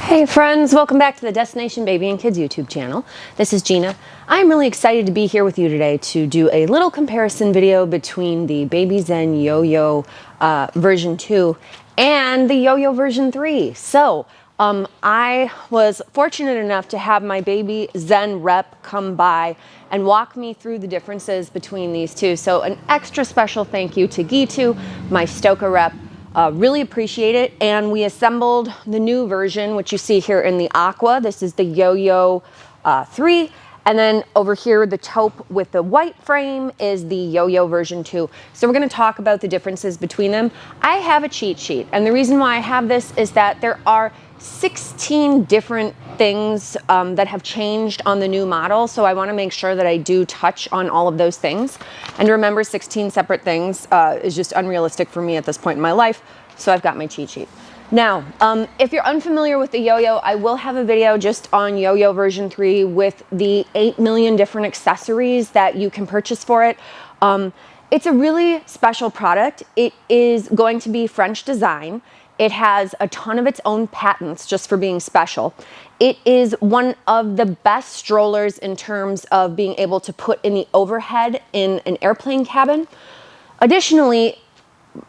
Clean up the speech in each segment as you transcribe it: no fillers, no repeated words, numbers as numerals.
Hey friends, welcome back to the Destination Baby and Kids YouTube channel. This is Gina. I'm really excited to be here with you today to do a little comparison video between the Baby Zen Yo-Yo version 2 and the Yo-Yo version 3. So, I was fortunate enough to have my Baby Zen rep come by and walk me through the differences between these two. So an extra special thank you to YOYO2, my STOKKE rep. Really appreciate it. And we assembled the new version, which you see here in the aqua. This is the YOYO3. And then over here, the taupe with the white frame is the Yo-Yo version 2. So we're gonna talk about the differences between them. I have a cheat sheet. And the reason why I have this is that there are 16 different things that have changed on the new model. So I wanna make sure that I do touch on all of those things. And remember, 16 separate things is just unrealistic for me at this point in my life. So I've got my cheat sheet. Now, if you're unfamiliar with the Yo-Yo, I will have a video just on Yo-Yo version 3 with the 8 million different accessories that you can purchase for it. It's a really special product. It is going to be French design. It has a ton of its own patents just for being special. It is one of the best strollers in terms of being able to put in the overhead in an airplane cabin. Additionally,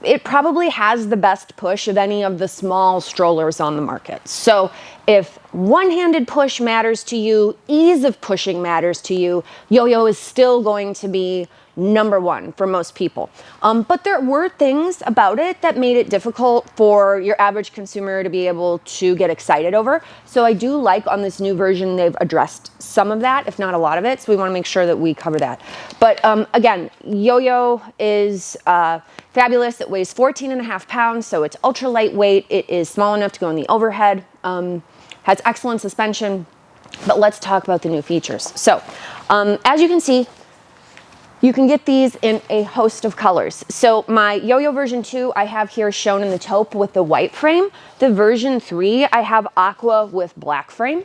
it probably has the best push of any of the small strollers on the market. So if one-handed push matters to you, ease of pushing matters to you, Yo-Yo is still going to be #1 for most people. But there were things about it that made it difficult for your average consumer to be able to get excited over. So I do like on this new version, they've addressed some of that, if not a lot of it. So we wanna make sure that we cover that. But again, Yo-Yo is fabulous. It weighs 14.5 pounds, so it's ultra lightweight. It is small enough to go in the overhead, has excellent suspension, but let's talk about the new features. So as you can see, you can get these in a host of colors. So my Yo-Yo version 2, I have here shown in the taupe with the white frame. The version 3, I have aqua with black frame.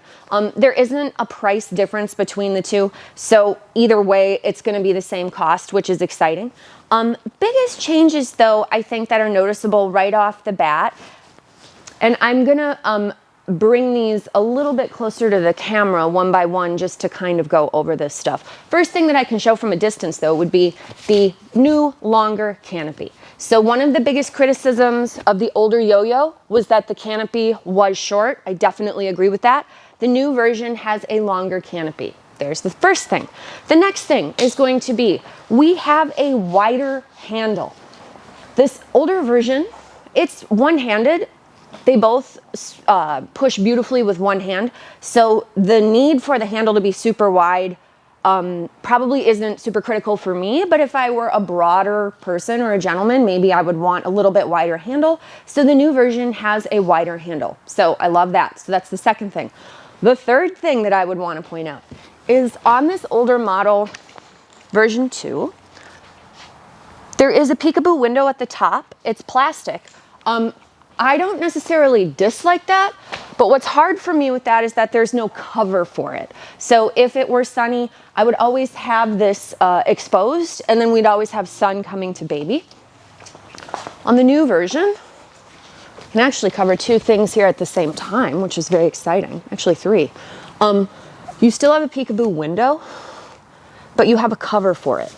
There isn't a price difference between the two. So either way, it's gonna be the same cost, which is exciting. Biggest changes though, I think that are noticeable right off the bat, and I'm gonna bring these a little bit closer to the camera one by one just to kind of go over this stuff. First thing that I can show from a distance though would be the new longer canopy. So one of the biggest criticisms of the older Yo-Yo was that the canopy was short. I definitely agree with that. The new version has a longer canopy. There's the first thing. The next thing is going to be, we have a wider handle. This older version, it's one-handed. They both push beautifully with one hand. So the need for the handle to be super wide probably isn't super critical for me, but if I were a broader person or a gentleman, maybe I would want a little bit wider handle. So the new version has a wider handle. So I love that. So that's the second thing. The third thing that I would want to point out is on this older model, version 2, there is a peekaboo window at the top. It's plastic. I don't necessarily dislike that, but what's hard for me with that is that there's no cover for it. So if it were sunny, I would always have this exposed, and then we'd always have sun coming to baby. On the new version, you can actually cover 2 things here at the same time, which is very exciting. Actually 3. You still have a peekaboo window, but you have a cover for it.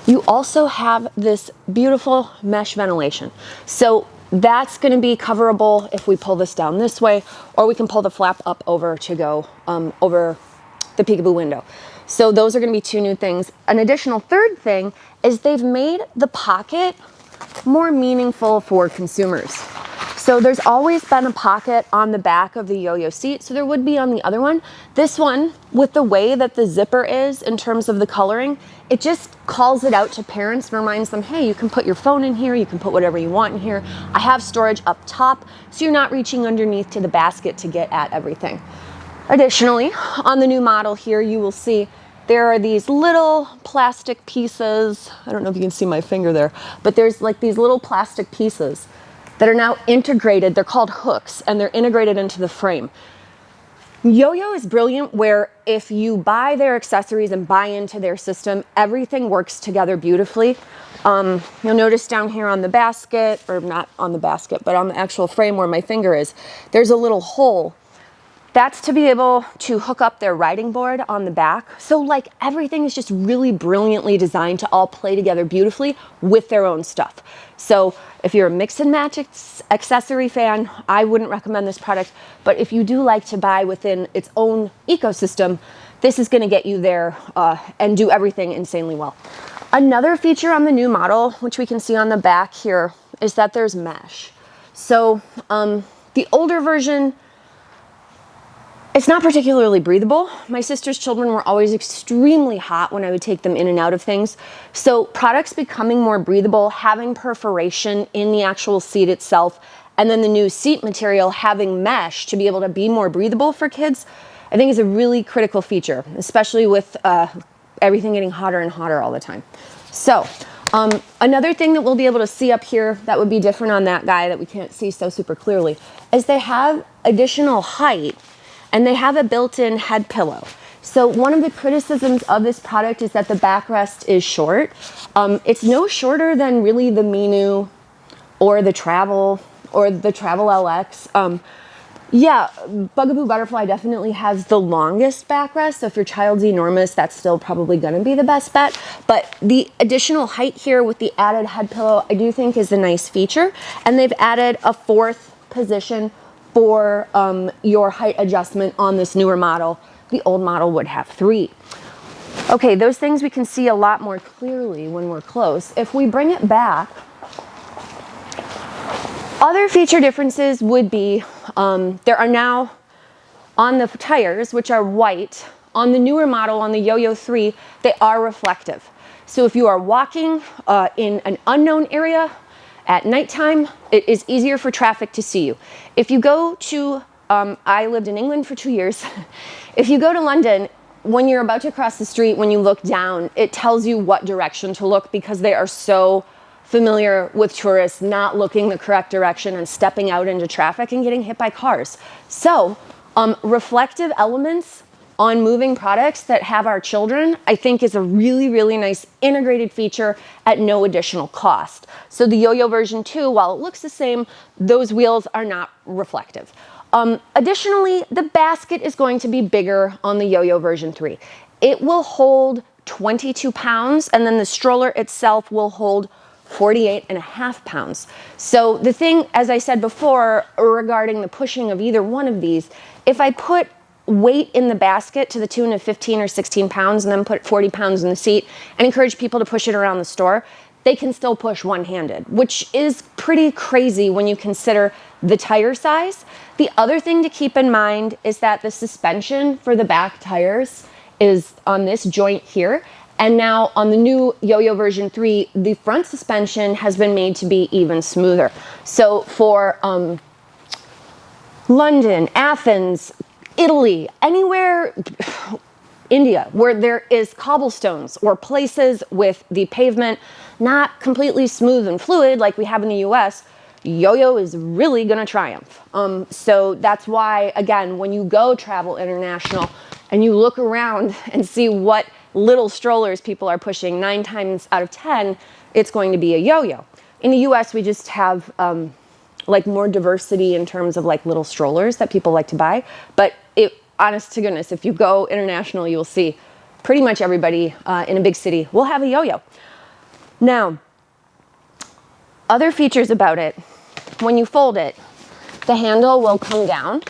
You also have this beautiful mesh ventilation. So that's gonna be coverable if we pull this down this way, or we can pull the flap up over to go over the peekaboo window. So those are gonna be 2 new things. An additional third thing is they've made the pocket more meaningful for consumers. So there's always been a pocket on the back of the Yo-Yo seat, so there would be on the other one. This one, with the way that the zipper is in terms of the coloring, it just calls it out to parents and reminds them, hey, you can put your phone in here, you can put whatever you want in here. I have storage up top, so you're not reaching underneath to the basket to get at everything. Additionally, on the new model here, you will see there are these little plastic pieces. I don't know if you can see my finger there, but there's like these little plastic pieces that are now integrated. They're called hooks, and they're integrated into the frame. YOYO is brilliant where if you buy their accessories and buy into their system, everything works together beautifully. You'll notice down here on the basket, or not on the basket, but on the actual frame where my finger is, there's a little hole. That's to be able to hook up their riding board on the back. So like everything is just really brilliantly designed to all play together beautifully with their own stuff. So if you're a mix and match accessory fan, I wouldn't recommend this product. But if you do like to buy within its own ecosystem, this is gonna get you there and do everything insanely well. Another feature on the new model, which we can see on the back here, is that there's mesh. So the older version, it's not particularly breathable. My sister's children were always extremely hot when I would take them in and out of things. So products becoming more breathable, having perforation in the actual seat itself, and then the new seat material having mesh to be able to be more breathable for kids, I think is a really critical feature, especially with everything getting hotter and hotter all the time. So another thing that we'll be able to see up here that would be different on that guy that we can't see so super clearly is they have additional height. And they have a built-in head pillow. So one of the criticisms of this product is that the backrest is short. It's no shorter than really the Minu or the Travel LX. Yeah, Bugaboo Butterfly definitely has the longest backrest. So if your child's enormous, that's still probably gonna be the best bet. But the additional height here with the added head pillow, I do think is a nice feature. And they've added a fourth position for your height adjustment on this newer model. The old model would have 3. Okay, those things we can see a lot more clearly when we're close. If we bring it back, other feature differences would be, there are now on the tires, which are white, on the newer model, on the YOYO3, they are reflective. So if you are walking in an unknown area, at nighttime, it is easier for traffic to see you. If you go to, I lived in England for 2 years. If you go to London, when you're about to cross the street, when you look down, it tells you what direction to look because they are so familiar with tourists not looking the correct direction and stepping out into traffic and getting hit by cars. So reflective elements on moving products that have our children, I think is a really, really nice integrated feature at no additional cost. So the YOYO version 2, while it looks the same, those wheels are not reflective. Additionally, the basket is going to be bigger on the YOYO version 3. It will hold 22 pounds, and then the stroller itself will hold 48.5 pounds. So the thing, as I said before, regarding the pushing of either one of these, if I put weight in the basket to the tune of 15 or 16 pounds and then put 40 pounds in the seat and encourage people to push it around the store, they can still push one-handed, which is pretty crazy when you consider the tire size. The other thing to keep in mind is that the suspension for the back tires is on this joint here. And now on the new YOYO version 3, the front suspension has been made to be even smoother. So for London, Athens, Italy, anywhere, India, where there is cobblestones or places with the pavement not completely smooth and fluid like we have in the US, YOYO is really gonna triumph. So that's why, again, when you go travel international and you look around and see what little strollers people are pushing, 9 times out of 10, it's going to be a YOYO. In the US, we just have like more diversity in terms of like little strollers that people like to buy. But honest to goodness, if you go international, you'll see pretty much everybody in a big city will have a YOYO. Now, other features about it, when you fold it, the handle will come down.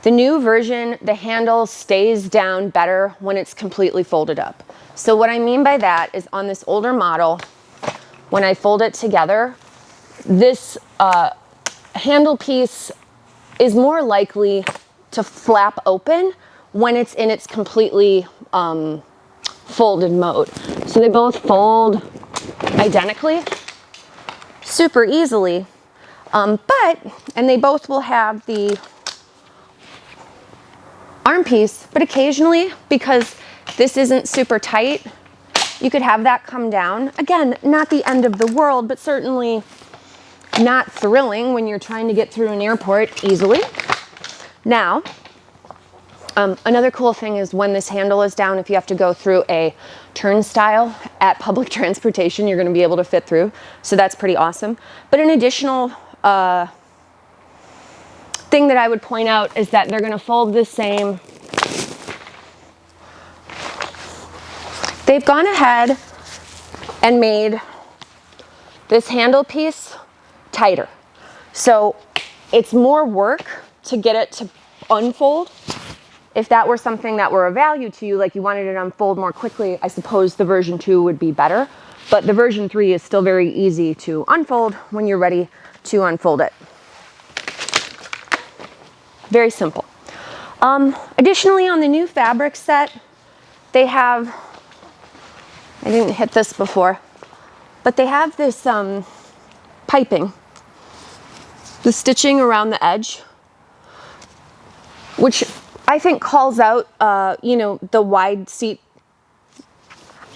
The new version, the handle stays down better when it's completely folded up. So what I mean by that is on this older model, when I fold it together, this handle piece is more likely to flap open when it's in its completely folded mode. So they both fold identically, super easily, and they both will have the arm piece, but occasionally, because this isn't super tight, you could have that come down. Again, not the end of the world, but certainly not thrilling when you're trying to get through an airport easily. Now, Another cool thing is when this handle is down, if you have to go through a turnstile at public transportation, you're going to be able to fit through. So that's pretty awesome. But an additional thing that I would point out is that they're going to fold the same. They've gone ahead and made this handle piece tighter. So it's more work to get it to unfold. If that were something that were of value to you, like you wanted it to unfold more quickly, I suppose the version 2 would be better. But the version 3 is still very easy to unfold when you're ready to unfold it. Very simple. Additionally, on the new fabric set, they have, I didn't hit this before, but they have this piping, the stitching around the edge, which I think calls out, you know, the wide seat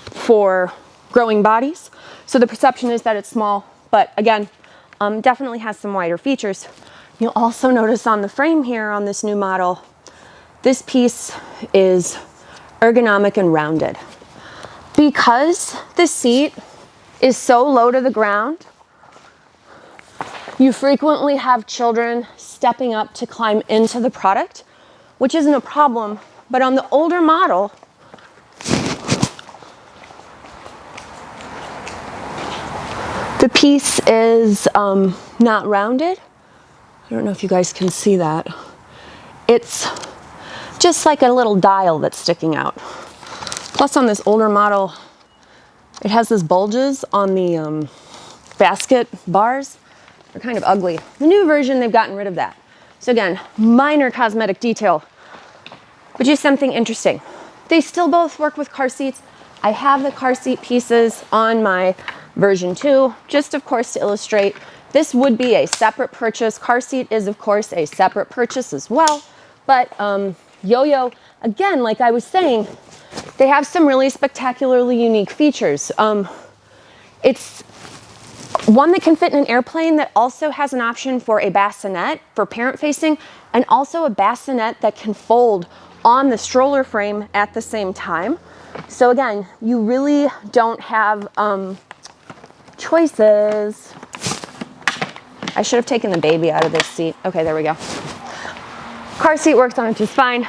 for growing bodies. So the perception is that it's small, but again, definitely has some wider features. You'll also notice on the frame here on this new model, this piece is ergonomic and rounded. Because the seat is so low to the ground, you frequently have children stepping up to climb into the product, which isn't a problem. But on the older model, the piece is not rounded. I don't know if you guys can see that. It's just like a little dial that's sticking out. Plus on this older model, it has these bulges on the basket bars. They're kind of ugly. The new version, they've gotten rid of that. So again, minor cosmetic detail, but just something interesting. They still both work with car seats. I have the car seat pieces on my version 2, just of course to illustrate. This would be a separate purchase. Car seat is of course a separate purchase as well. But Yo-Yo, again, like I was saying, they have some really spectacularly unique features. It's one that can fit in an airplane that also has an option for a bassinet for parent facing, and also a bassinet that can fold on the stroller frame at the same time. So again, you really don't have choices. I should have taken the baby out of this seat. Okay, there we go. Car seat works on it just fine.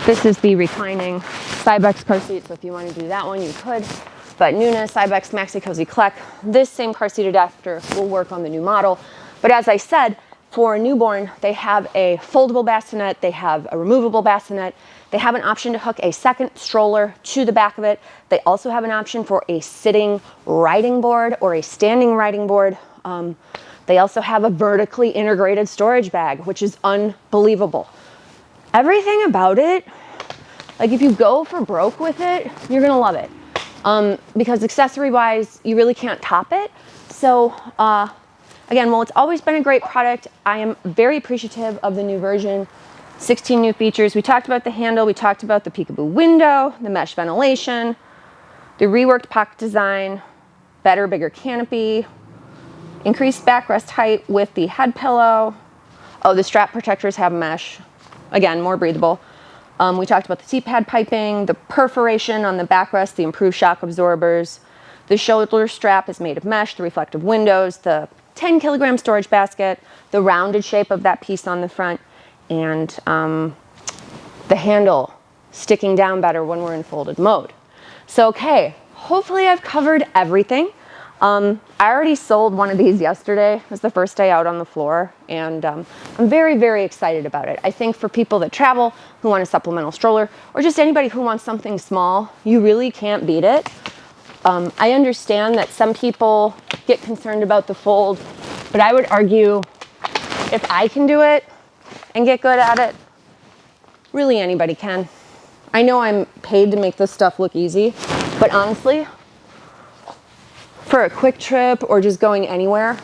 This is the reclining Cybex car seat, so if you want to do that one, you could. But NUNA, Cybex, Maxi Cozy Kleck, this same car seat adapter will work on the new model. But as I said, for a newborn, they have a foldable bassinet, they have a removable bassinet, they have an option to hook a second stroller to the back of it. They also have an option for a sitting riding board or a standing riding board. They also have a vertically integrated storage bag, which is unbelievable. Everything about it, like if you go for broke with it, you're gonna love it. Because accessory-wise, you really can't top it. So again, while it's always been a great product, I am very appreciative of the new version. 16 new features. We talked about the handle, we talked about the peekaboo window, the mesh ventilation, the reworked pocket design, better, bigger canopy, increased backrest height with the head pillow. Oh, the strap protectors have mesh. Again, more breathable. We talked about the seat pad piping, the perforation on the backrest, the improved shock absorbers. The shoulder strap is made of mesh, the reflective windows, the 10-kilogram storage basket, the rounded shape of that piece on the front, and the handle sticking down better when we're in folded mode. So, okay, hopefully I've covered everything. I already sold one of these yesterday. It was the first day out on the floor, and I'm very, very excited about it. I think for people that travel, who want a supplemental stroller, or just anybody who wants something small, you really can't beat it. I understand that some people get concerned about the fold, but I would argue if I can do it and get good at it, really anybody can. I know I'm paid to make this stuff look easy, but honestly, for a quick trip or just going anywhere,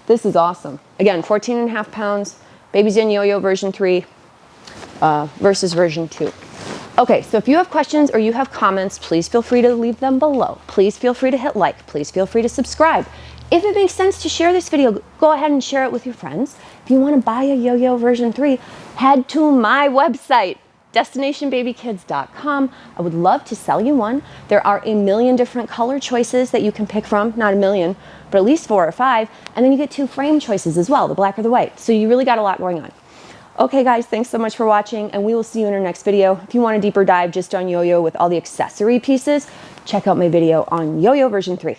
this is awesome. Again, 14.5 pounds, Baby Zen Yo-Yo version 3 versus version 2. Okay, so if you have questions or you have comments, please feel free to leave them below. Please feel free to hit like. Please feel free to subscribe. If it makes sense to share this video, go ahead and share it with your friends. If you want to buy a Yo-Yo version 3, head to my website, destinationbabykids.com. I would love to sell you one. There are a million different color choices that you can pick from, not a million, but at least 4 or 5. And then you get 2 frame choices as well, the black or the white. So you really got a lot going on. Okay guys, thanks so much for watching, and we will see you in our next video. If you want a deeper dive just on Yo-Yo with all the accessory pieces, check out my video on Yo-Yo version 3.